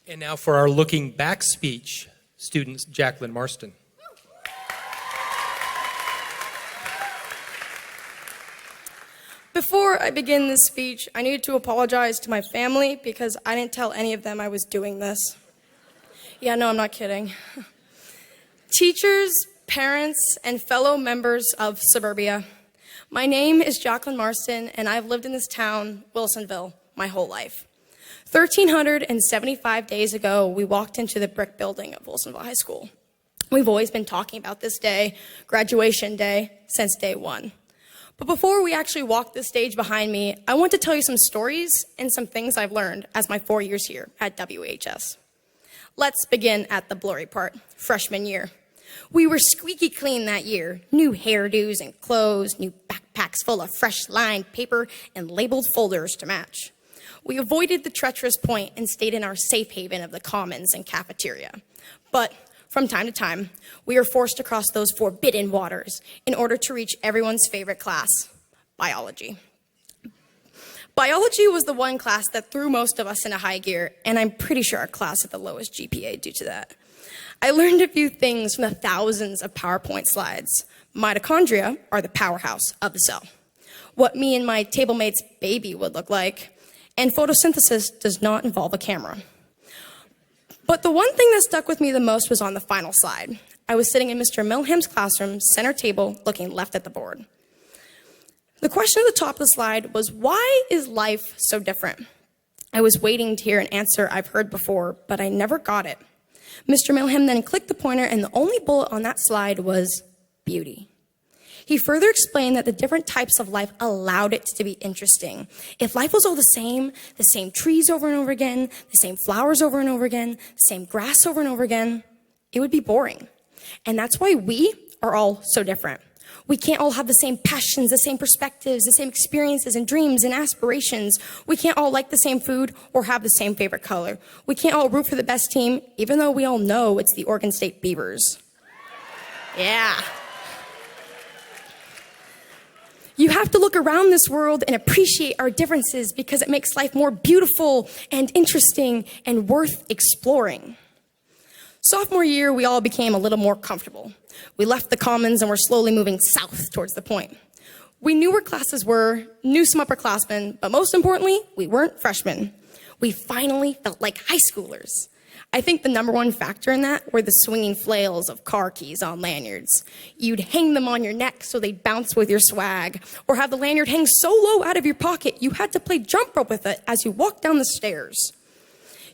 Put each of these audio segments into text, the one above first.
And now for our looking back speech, student Jaclyn Marston. Before I begin this speech, I need to apologize to my family because I didn't tell any of them I was doing this. Yeah, no, I'm not kidding. Teachers, parents, and fellow members of suburbia, my name is Jaclyn Marston, and I've lived in this town, Wilsonville, my whole life. 1,375 days ago, we walked into the brick building of Wilsonville High School. We've always been talking about this day, graduation day, since day one. But before we actually walk the stage behind me, I want to tell you some stories and some things I've learned as my 4 years here at WHS. Let's begin at the blurry part, freshman year. We were squeaky clean that year. New hairdos and clothes, new backpacks full of fresh lined paper and labeled folders to match. We avoided the treacherous point and stayed in our safe haven of the commons and cafeteria. But from time to time, we were forced to cross those forbidden waters in order to reach everyone's favorite class, biology. Biology was the one class that threw most of us into high gear, and I'm pretty sure our class had the lowest GPA due to that. I learned a few things from the thousands of PowerPoint slides. Mitochondria are the powerhouse of the cell. What me and my table mate's baby would look like. And photosynthesis does not involve a camera. But the one thing that stuck with me the most was on the final slide. I was sitting in Mr. Milham's classroom, center table, looking left at the board. The question at the top of the slide was, why is life so different? I was waiting to hear an answer I've heard before, but I never got it. Mr. Milham then clicked the pointer, and the only bullet on that slide was beauty. He further explained that the different types of life allowed it to be interesting. If life was all the same trees over and over again, the same flowers over and over again, the same grass over and over again, it would be boring. And that's why we are all so different. We can't all have the same passions, the same perspectives, the same experiences and dreams and aspirations. We can't all like the same food or have the same favorite color. We can't all root for the best team, even though we all know it's the Oregon State Beavers. Yeah. You have to look around this world and appreciate our differences because it makes life more beautiful and interesting and worth exploring. Sophomore year, we all became a little more comfortable. We left the commons and were slowly moving south towards the point. We knew where classes were, knew some upperclassmen, but most importantly, we weren't freshmen. We finally felt like high schoolers. I think the number one factor in that were the swinging flails of car keys on lanyards. You'd hang them on your neck so they'd bounce with your swag, or have the lanyard hang so low out of your pocket you had to play jump rope with it as you walked down the stairs.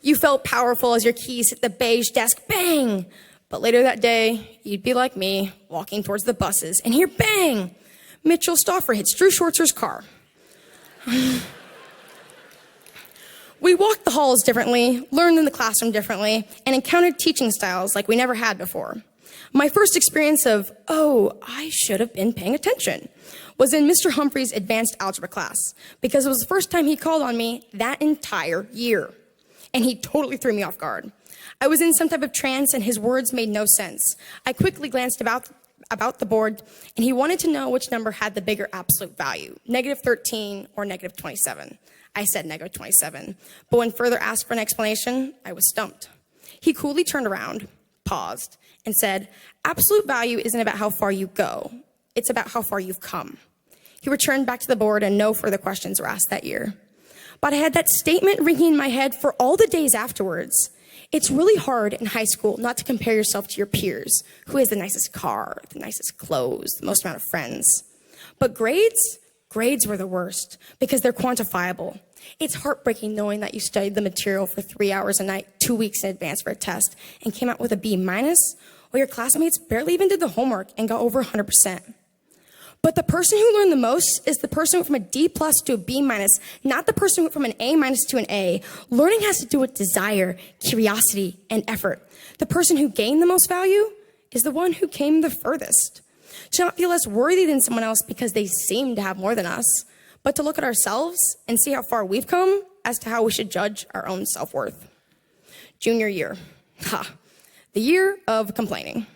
You felt powerful as your keys hit the beige desk, bang! But later that day, you'd be like me, walking towards the buses, and hear bang! Mitchell Stauffer hits Drew Schwartzer's car. We walked the halls differently, learned in the classroom differently, and encountered teaching styles like we never had before. My first experience of, oh, I should have been paying attention, was in Mr. Humphrey's advanced algebra class, because it was the first time he called on me that entire year. And he totally threw me off guard. I was in some type of trance, and his words made no sense. I quickly glanced about the board, and he wanted to know which number had the bigger absolute value, -13 or -27. I said -27, but when further asked for an explanation, I was stumped. He coolly turned around, paused, and said, absolute value isn't about how far you go, it's about how far you've come. He returned back to the board, and no further questions were asked that year. But I had that statement ringing in my head for all the days afterwards. It's really hard in high school not to compare yourself to your peers, who has the nicest car, the nicest clothes, the most amount of friends. But grades were the worst because they're quantifiable. It's heartbreaking knowing that you studied the material for 3 hours a night, 2 weeks in advance for a test, and came out with a B-, while your classmates barely even did the homework and got over 100%. But the person who learned the most is the person who went from a D+ to a B-, not the person who went from an A- to an A. Learning has to do with desire, curiosity, and effort. The person who gained the most value is the one who came the furthest. To not feel less worthy than someone else because they seem to have more than us, but to look at ourselves and see how far we've come as to how we should judge our own self-worth. Junior year. The year of complaining.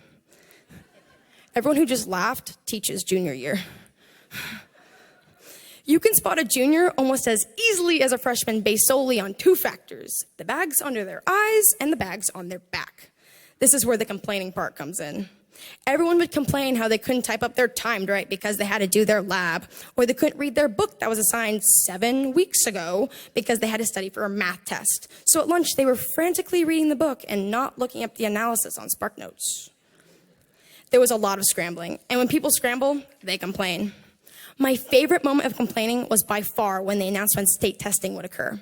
Everyone who just laughed teaches junior year. You can spot a junior almost as easily as a freshman based solely on two factors: the bags under their eyes and the bags on their back. This is where the complaining part comes in. Everyone would complain how they couldn't type up their timed right because they had to do their lab, or they couldn't read their book that was assigned 7 weeks ago because they had to study for a math test. So at lunch, they were frantically reading the book and not looking up the analysis on SparkNotes. There was a lot of scrambling, and when people scramble, they complain. My favorite moment of complaining was by far when they announced when state testing would occur.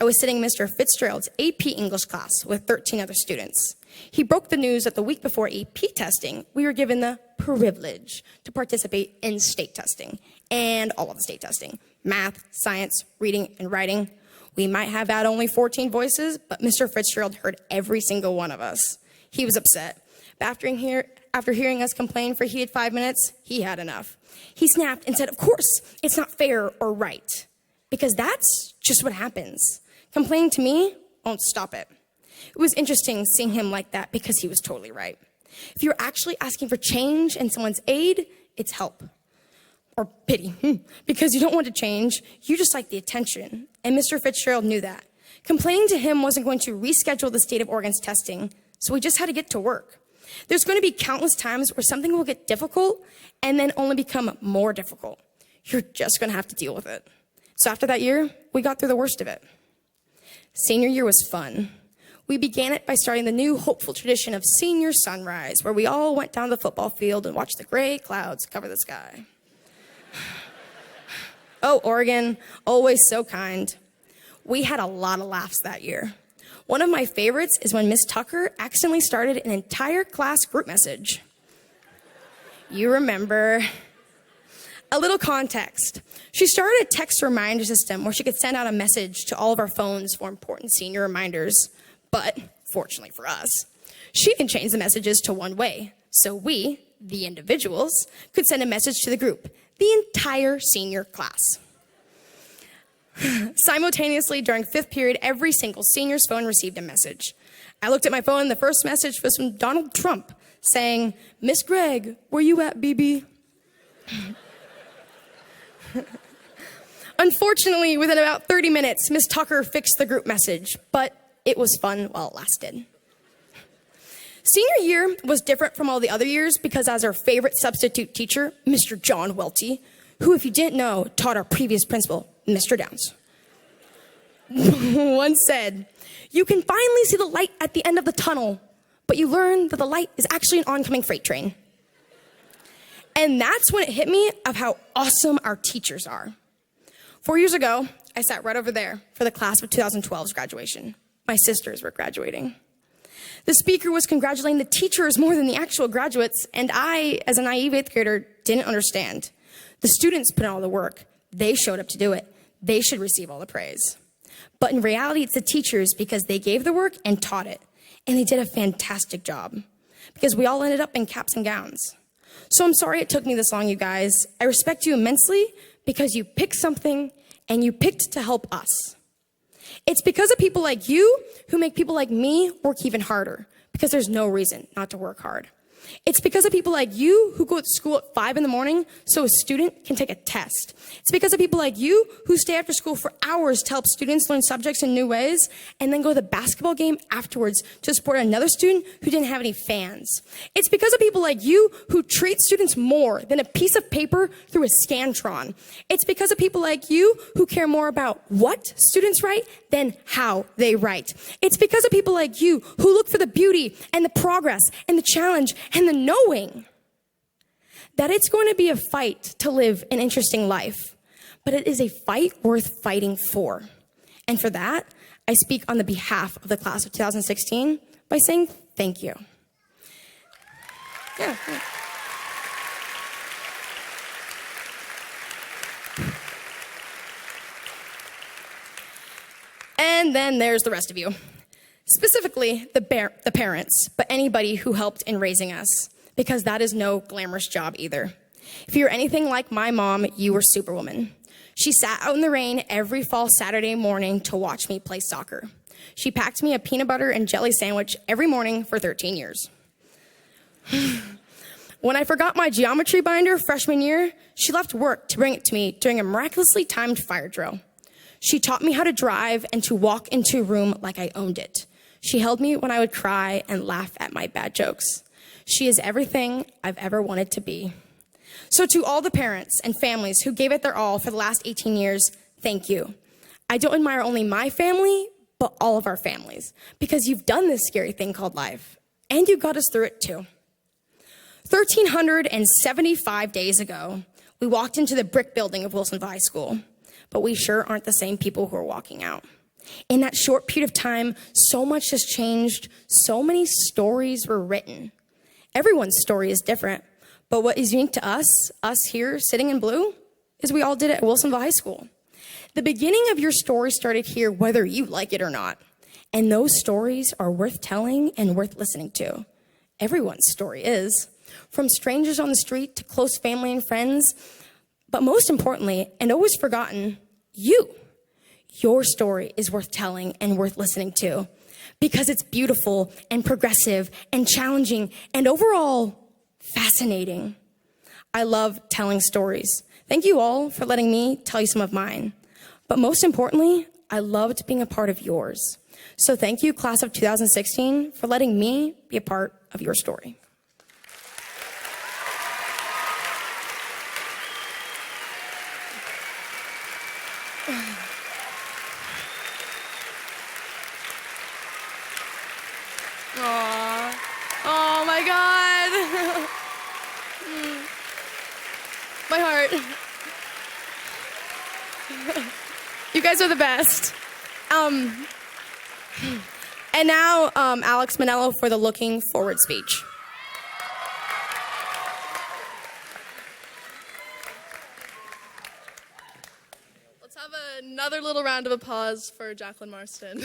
I was sitting in Mr. Fitzgerald's AP English class with 13 other students. He broke the news that the week before AP testing, we were given the privilege to participate in state testing and all of the state testing: math, science, reading, and writing. We might have had only 14 voices, but Mr. Fitzgerald heard every single one of us. He was upset. But after hearing us complain for a heated 5 minutes, he had enough. He snapped and said, "Of course, it's not fair or right, because that's just what happens. Complaining to me won't stop it." It was interesting seeing him like that because he was totally right. If you're actually asking for change and someone's aid, it's help. Or pity, because you don't want to change, you just like the attention. And Mr. Fitzgerald knew that. Complaining to him wasn't going to reschedule the state of Oregon's testing, so we just had to get to work. There's going to be countless times where something will get difficult and then only become more difficult. You're just going to have to deal with it. So after that year, we got through the worst of it. Senior year was fun. We began it by starting the new hopeful tradition of senior sunrise, where we all went down to the football field and watched the gray clouds cover the sky. Oh, Oregon, always so kind. We had a lot of laughs that year. One of my favorites is when Miss Tucker accidentally started an entire class group message. You remember. A little context. She started a text reminder system where she could send out a message to all of our phones for important senior reminders. But, fortunately for us, she can change the messages to one way. So we, the individuals, could send a message to the group, the entire senior class. Simultaneously, during fifth period, every single senior's phone received a message. I looked at my phone, and the first message was from Donald Trump saying, "Miss Gregg, where you at, BB?" Unfortunately, within about 30 minutes, Miss Tucker fixed the group message, but it was fun while it lasted. Senior year was different from all the other years because as our favorite substitute teacher, Mr. John Welty, who, if you didn't know, taught our previous principal, Mr. Downs, once said, "You can finally see the light at the end of the tunnel, but you learn that the light is actually an oncoming freight train." And that's when it hit me of how awesome our teachers are. 4 years ago, I sat right over there for the class of 2012's graduation. My sisters were graduating. The speaker was congratulating the teachers more than the actual graduates, and I, as a naive 8th grader, didn't understand. The students put in all the work. They showed up to do it. They should receive all the praise. But in reality, it's the teachers because they gave the work and taught it. And they did a fantastic job because we all ended up in caps and gowns. So I'm sorry it took me this long, you guys. I respect you immensely because you picked something and you picked to help us. It's because of people like you who make people like me work even harder, because there's no reason not to work hard. It's because of people like you who go to school at 5 in the morning so a student can take a test. It's because of people like you who stay after school for hours to help students learn subjects in new ways and then go to the basketball game afterwards to support another student who didn't have any fans. It's because of people like you who treat students more than a piece of paper through a Scantron. It's because of people like you who care more about what students write than how they write. It's because of people like you who look for the beauty and the progress and the challenge and the knowing that it's going to be a fight to live an interesting life, but it is a fight worth fighting for. And for that, I speak on the behalf of the class of 2016 by saying thank you. Yeah. And then there's the rest of you. Specifically, the parents, but anybody who helped in raising us, because that is no glamorous job either. If you're anything like my mom, you were Superwoman. She sat out in the rain every fall Saturday morning to watch me play soccer. She packed me a peanut butter and jelly sandwich every morning for 13 years. When I forgot my geometry binder freshman year, she left work to bring it to me during a miraculously timed fire drill. She taught me how to drive and to walk into a room like I owned it. She held me when I would cry and laugh at my bad jokes. She is everything I've ever wanted to be. So to all the parents and families who gave it their all for the last 18 years, thank you. I don't admire only my family, but all of our families, because you've done this scary thing called life, and you got us through it too. 1,375 days ago, we walked into the brick building of Wilsonville High School, but we sure aren't the same people who are walking out. In that short period of time, so much has changed, so many stories were written. Everyone's story is different, but what is unique to us here sitting in blue, is we all did it at Wilsonville High School. The beginning of your story started here whether you like it or not, and those stories are worth telling and worth listening to. Everyone's story is. From strangers on the street to close family and friends, but most importantly, and always forgotten, you. Your story is worth telling and worth listening to because it's beautiful and progressive and challenging and overall fascinating. I love telling stories. Thank you all for letting me tell you some of mine. But most importantly, I loved being a part of yours. So thank you, class of 2016, for letting me be a part of your story. Aww. Oh my God. My heart. You guys are the best. And now, Alex Manello for the Looking Forward speech. Let's have another little round of applause for Jaclyn Marston.